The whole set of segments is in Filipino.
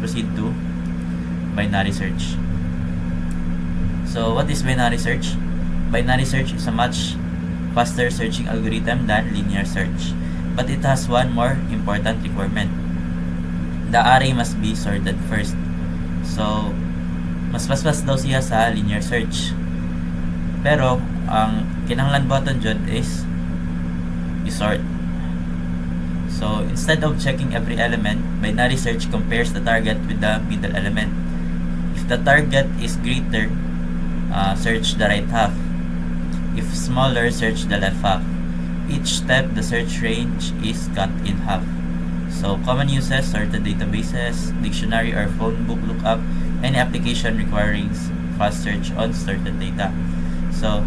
proceed to binary search. So what is binary search? Binary search is a much faster searching algorithm than linear search, but it has one more important requirement. The array must be sorted first. So mas paspas daw siya sa linear search. Pero ang kinahanglan button jud is i-sort. So instead of checking every element, binary search compares the target with the middle element. If the target is greater, search the right half. If smaller, search the left half. Each step, the search range is cut in half. So common uses: sorted databases, dictionary or phone book lookup, any application requiring fast search on sorted data. So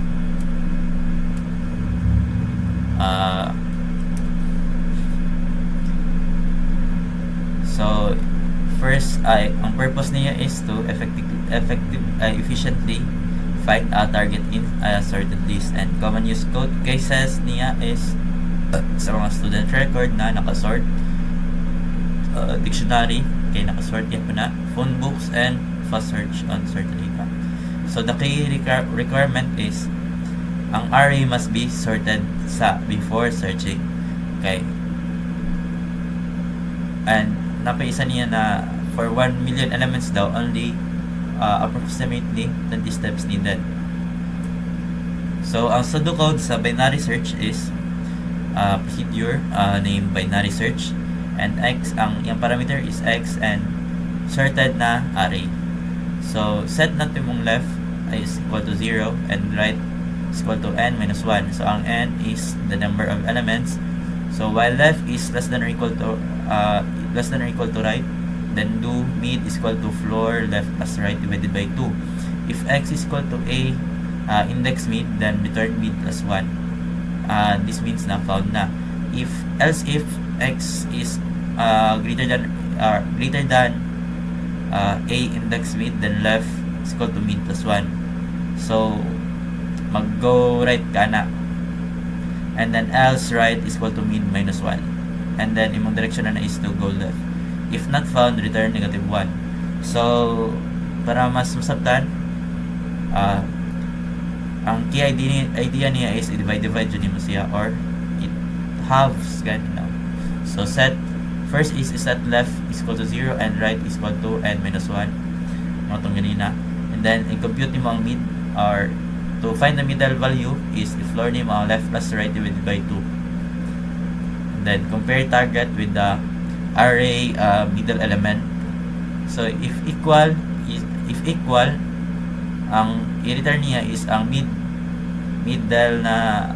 first ang purpose niya is to efficiently find a target in a sorted list, and common use code cases niya is sa mga student record na nakasort, dictionary kay nakasort yan na, phone books, and fast search on sorted data. So the key requirement is ang array must be sorted before searching. Okay, and napaisa niya na for 1 million elements daw, only approximately 20 steps needed. So ang pseudocode sa binary search is procedure named binary search, and x, ang yung parameter is x, and sorted na array. So set natin mong left is equal to 0 and right is equal to n minus 1. So ang n is the number of elements. So while left is less than or equal to right, then do mid is equal to floor left plus right divided by 2. If x is equal to a index mid, then return mid plus 1. This means na found na. Else if x is greater than a index mid, then left is equal to mid plus 1. So mag-go right ka na, and then else right is equal to mid minus 1, and then imong direction na is to go left. If not found, return negative 1. So para mas masabtan, ang key idea niya is i-divide yun mo siya, or it halves ganito. So first is set left is equal to 0 and right is equal to n minus 1, mga itong ganina, and then i-compute mo ang mid, or to find the middle value is i-floor mo ang left plus right divided by 2, and then compare target with the array middle element. So if equal, ang i-return niya is ang middle na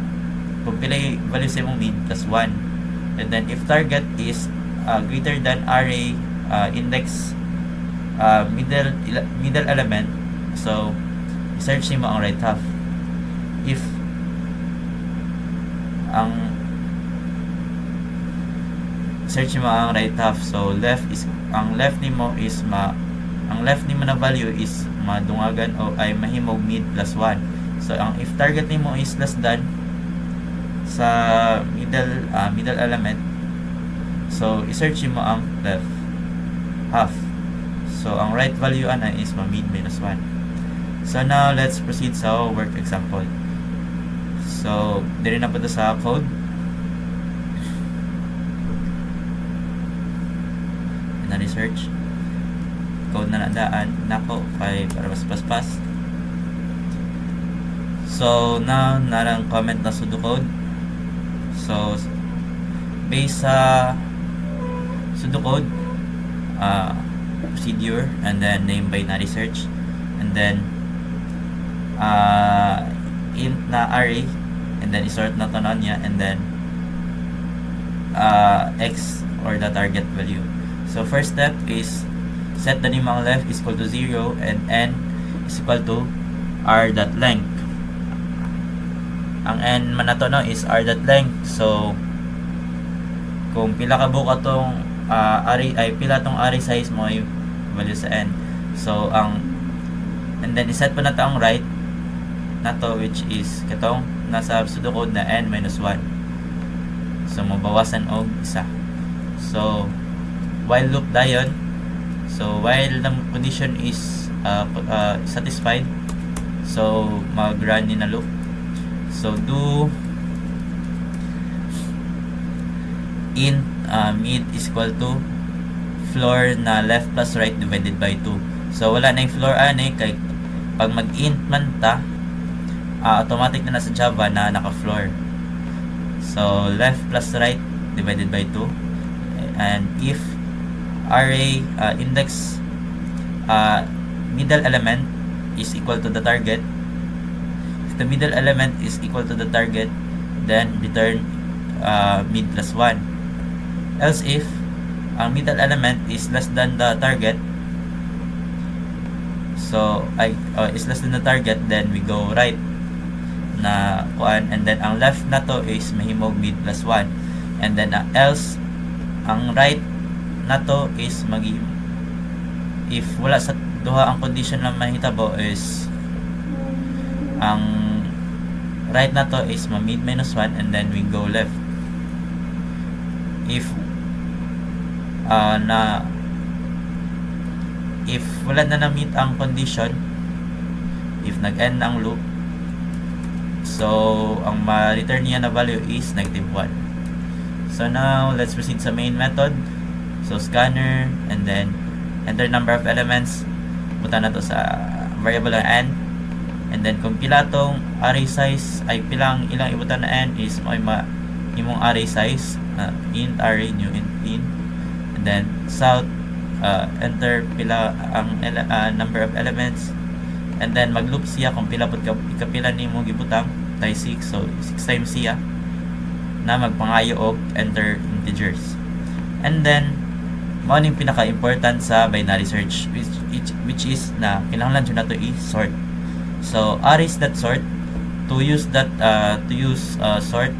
kung pila value sa mong mid plus 1, and then if target is greater than array index middle element, so search mo ang right half. If search mo ang right half, so ang left nimo na value is madungagan o ay mahimog mid plus 1. So ang if target nimo is less than sa middle element, so i-search mo ang left half. So ang right value ana is mid minus 1. So now let's proceed sa work example. So diri na po sa code. Na research code na nadaan nako kay para mas paspas. So now narang comment na pseudocode. So based sa pseudocode, procedure, and then name binary search, and then int na array, and then isort na tanon niya, and then x or the target value. So first step is set the name ang left is equal to 0 and n is equal to r dot length. Ang n man nato no is r dot length. So kung pila ka buka tong array ay pila tong array size mo ay value sa n. So and then iset pa nato ang right nato, which is katong nasa pseudocode na n minus 1. So mabawasan og isa. So while loop dayon, So while the condition is satisfied, so mag-run in a loop. So do int mid is equal to floor na left plus right divided by 2. So wala na yung floor ani kay pag mag-int man ta, automatic na nasa Java na naka-floor. So left plus right divided by 2. And if array index middle element is equal to the target, if the middle element is equal to the target, then return mid plus 1. Else if ang middle element is less than the target, so is less than the target, then we go right na kuan, and then ang left na to is mahimog mid plus 1, and then else ang right na to is if wala sa duha ang condition lang mahitabo is ang right na to is mid minus 1, and then we go left. If if wala na meet ang condition, if nag-end ang loop, so ang ma-return niya na value is negative 1. So now let's proceed sa main method. So scanner, and then enter number of elements, buta na to sa variable na n, and then kung pila tong array size ay ilang ibutan na n is imong array size, int array new int, and then south enter pila ang number of elements, and then magloop siya kung pila pud kapila nimo gibutang tay 6, so 6 times siya na magpangayo og enter integers. And then mao ning pinaka important sa binary search, which is na kinahanglan jud nato i-sort. So arrays that sort, to use sort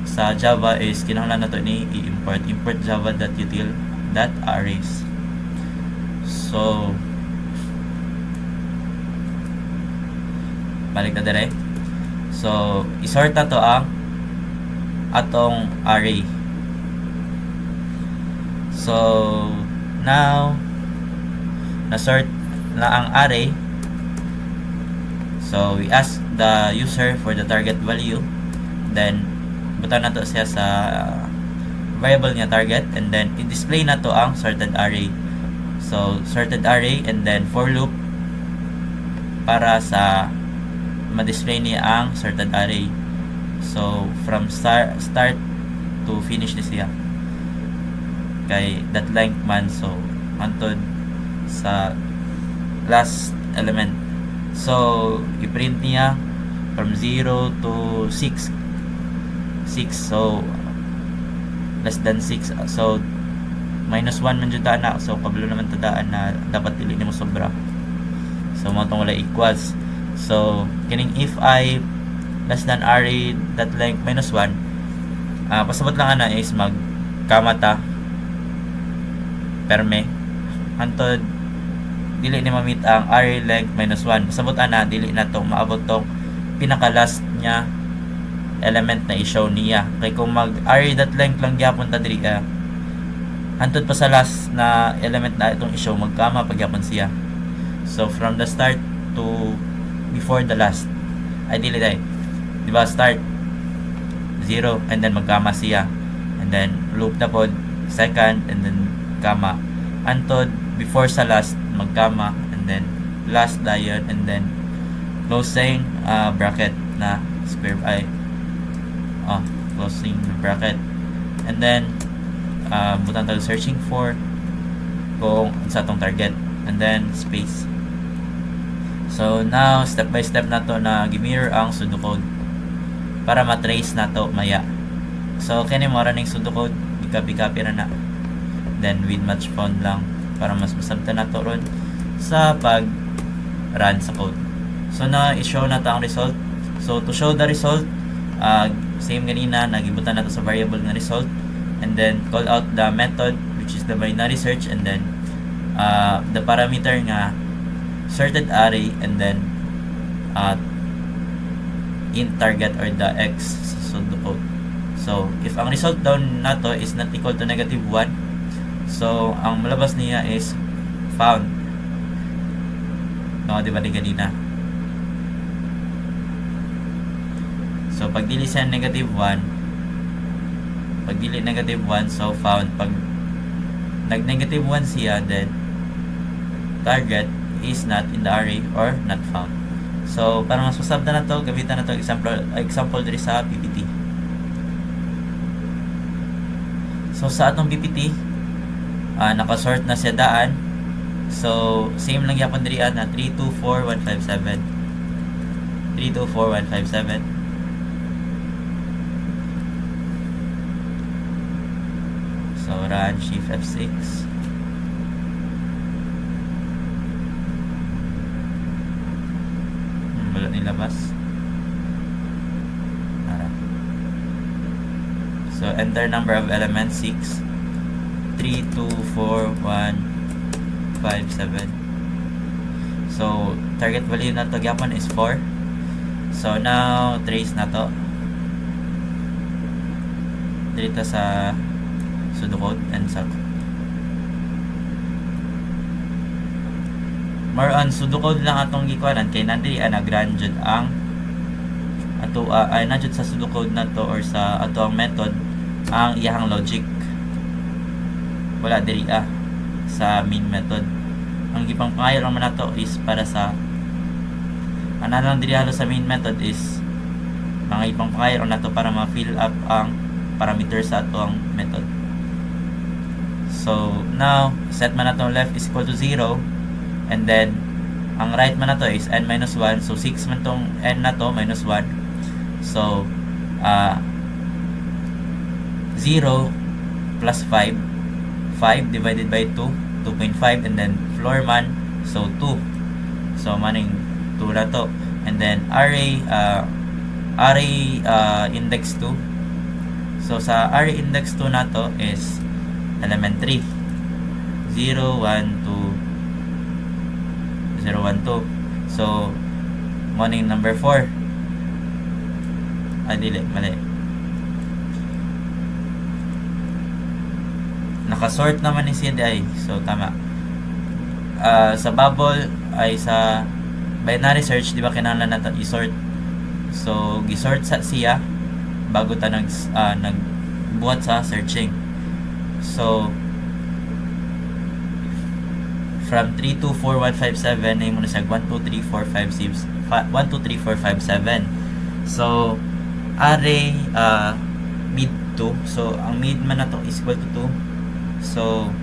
sa Java is kinahanglan nato ni import java.util.arrays. So balik na dire. So isort na to ang atong array. So now na-sort na ang array. So we ask the user for the target value, then buta na to siya sa variable niya target, and then i-display na to ang sorted array. So sorted array, and then for loop para sa ma-display niya ang sorted array. So from start to finish ni siya kay that length man, so antod sa last element. So i-print niya from 0 to 6, so less than 6, so minus 1 man jud na, so kabalo naman tadaan na dapat dili nimo sobra, so mo tong wala equals. So kining if I less than array that length minus 1, pasabot lang ana is mag kamata perme hantod dili ni ma-meet ang array length minus 1. Pasabot ana dili na to maabot tong pinaka last nya element na i-show niya, kay kung mag array that length lang gyapon ta diri hantod pa sa last na element na itong i-show, magkama pagyapon siya. So from the start to before the last ay dili day, diba, start 0 and then magkama siya, and then loop na pod second, and then kama antod before sa last magkama, and then last dayon, and then closing bracket na square closing bracket, and then butang tag searching for kung sa atong target, and then space. So now step by step na to na gimirror ang pseudocode para matrace na to maya. So kini mo ra ning pseudocode, copy ra na, then with match found lang para mas masabtan na to ron sa pag run sa code. So na i-show na to ang result. So to show the result, same ganina, nagibutan na to sa variable na result, and then call out the method which is the binary search, and then the parameter nga sorted array, and then int target or the x pseudocode. So if ang result down nato is not equal to negative 1, So ang malabas niya is found. No, di ba di ganina? So pag dili siya negative 1, pag dili negative 1, so found. Pag nag negative 1 siya, then target is not in the array or not found. So para mas masabda na to, gamitan na to example diri sa PPT. So sa atong PPT, nakasort na siya daan. So same lang yapon diri na 324157. 324157. So run shift F6. Wala nilabas. So enter number of elements 6. 3, 2, 4, 1, 5, 7. So target value na to gyapon is 4. So now trace na to dito sa pseudocode and sa more on pseudocode lang atong gikuanan kay nandiri nag-run jud ang ato ay nanjud sa pseudocode na to or sa ato ang method ang iyahang logic. Wala diri sa main method. Ang gipang pangayo lang man nato is para sa ana lang diri halo sa main method is mga ipang pangayo lang nato para ma-fill up ang parameters sa ato ang method. So now set man nato left is equal to 0, and then ang right man nato is n minus 1. So 6 man tong n na to minus 1. So 0 plus 5 divided by 2, 2.5, and then floor man, so 2. So maning 2 na to, and then array index 2. So sa array index 2 na to is element 3, 0, 1, 2, 0, 1, 2. So maning number 4 mali. Nakasort naman ni CDI. So tama. Sa bubble ay sa binary search, di ba kinahanglan natin i-sort. So gi-sort sa siya bago ta nagbuhat sa searching. So from 324157 ay mo na siya 12345 12345 7. So array mid 2. So ang mid man na to is equal to 2. So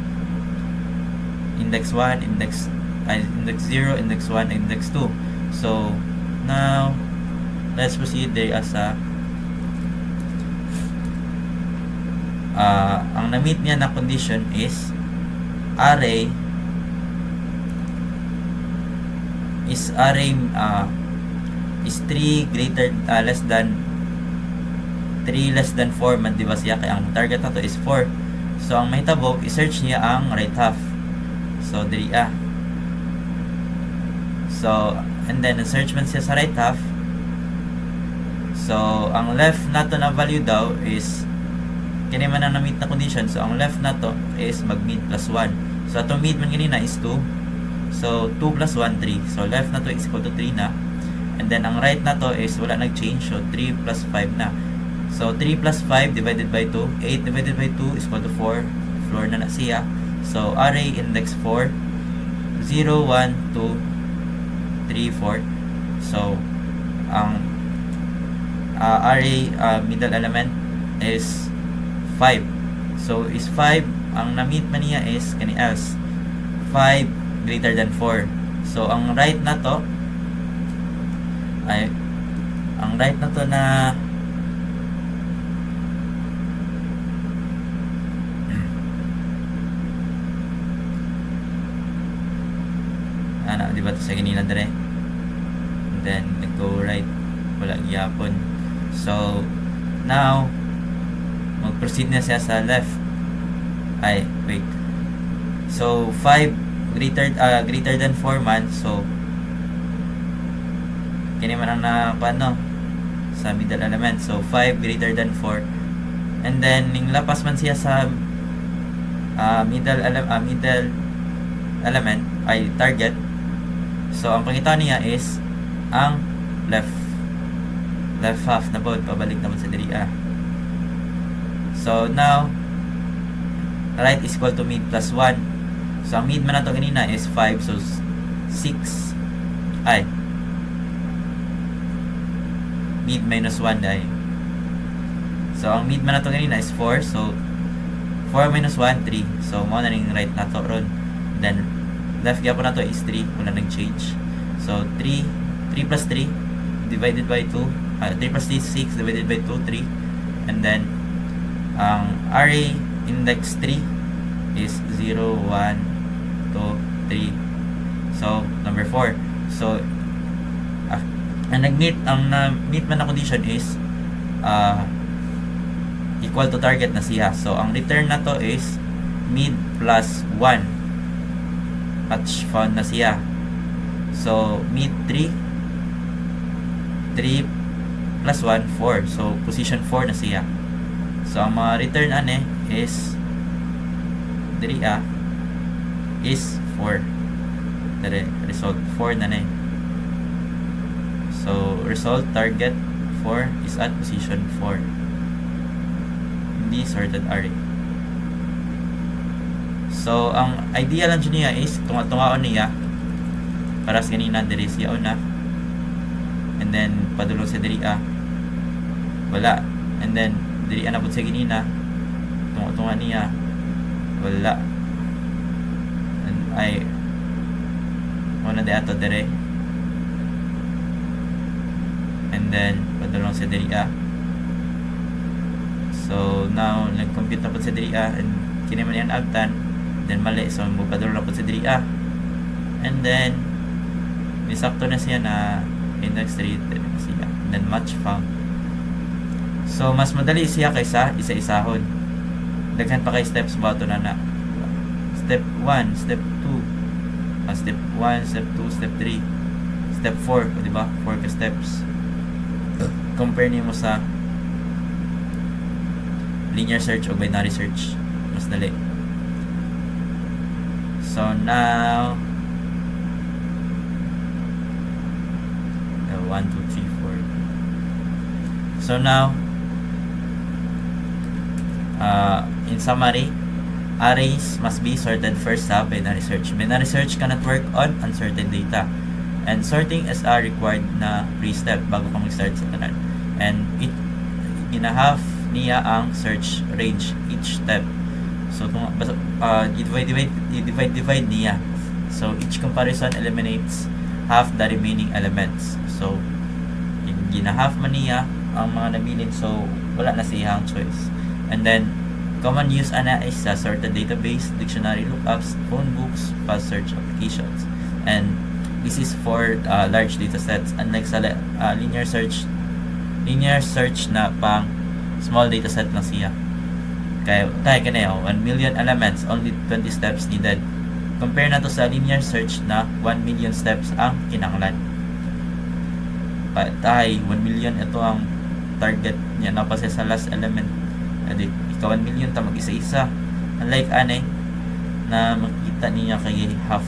index 1, index 0, index 1, index 2. So now let's proceed there as ang na-meet niya na condition is array is 3 greater less than 4 man, di ba siya? Kaya ang target na to is 4. So ang mahitabo i-search niya ang right half. So diri so and then search man siya sa right half. So ang left nato na value daw is kini man ang na-meet na condition. So ang left nato is mag-mid plus 1. So atong mid man ganina is 2. So 2 plus 1, 3. So left nato is equal to 3 na. And then ang right nato is wala nag-change. So 3 plus 5 na. So 3 plus 5 divided by 2, 8 divided by 2 is equal to 4. Floor na siya. So array index 4, 0, 1, 2, 3, 4. So ang array middle element is 5. So is 5, ang na-meet man niya is kani else 5 greater than 4. So ang right na to ay na di ba to sa ganina dire, and then go right, wala gyapon. So now mag-proceed na siya sa left. So 5 greater than 4 man. So kini man ang sa middle element. So 5 greater than 4, and then ning lapas man siya sa middle element ay target. So ang pangita niya is ang left half na bod, pabalik na bod sa diri a. So now right is equal to mid plus 1. So ang mid man nato ganina is 5, so 6 ay mid minus 1 ay. So ang mid man nato ganina is 4, so 4 minus 1, 3. So mo na ning right nato ron. Then left gyapon nato is 3, wala nang change. So 3 plus 3 divided by 2, 3 plus 3 is 6 divided by 2, 3. And then ang array index 3 is 0, 1, 2, 3. So number 4. So ang nag-meet man na condition is equal to target na siya. So ang return na to is mid plus 1, match found na siya. So mid 3 plus 1, 4. So position 4 na siya. So ang mga return ane is diri is 4. Dere result 4 na ni. So result target 4 is at position 4. Hindi sorted array. So ang idea lang niya is tunga-tungaon niya para sa kanina diri siya una. And then padulong sa diri wala. And then diri na pud sa kanina tunga-tunga niya wala. And ay una di ato dire. And then padulong sa diri so now nag-compute na po sa diri and kini man yan agtan, then mali, so mo padulong na po sa diri and then nisakto na siya na index 3 siya, and then match found. So mas madali siya kaysa isa-isahon. Daghan pa kay steps ba ito na step 1, step 2, step 1, step 2, step 3, step 4, di ba? 4 ka steps. Compare niyo mo sa linear search o binary search, mas dali. So now 1, 2, 3, 4. So now in summary, arrays must be sorted first sa binary search. Binary search cannot work on unsorted data, and sorting is a required na pre-step bago ka mag-start sa tanan. And it ginahaf niya ang search range each step. So divide niya. So each comparison eliminates half the remaining elements. So ginahaf man niya ang mga nabilin, so wala na siyang choice. And then common use ana is sa sorted database, dictionary lookups, phone books, fast search applications. And this is for large data sets, unlike sa linear search na pang small data set lang siya. Kaya tayo kanayo 1 million elements, only 20 steps needed. Compare na to sa linear search na 1 million steps ang kinahanglan. Tayo 1 million ito ang target niya na pa sa last element. Edi ikaw 1 million ta mag isa-isa. Unlike anay na makita niya kay half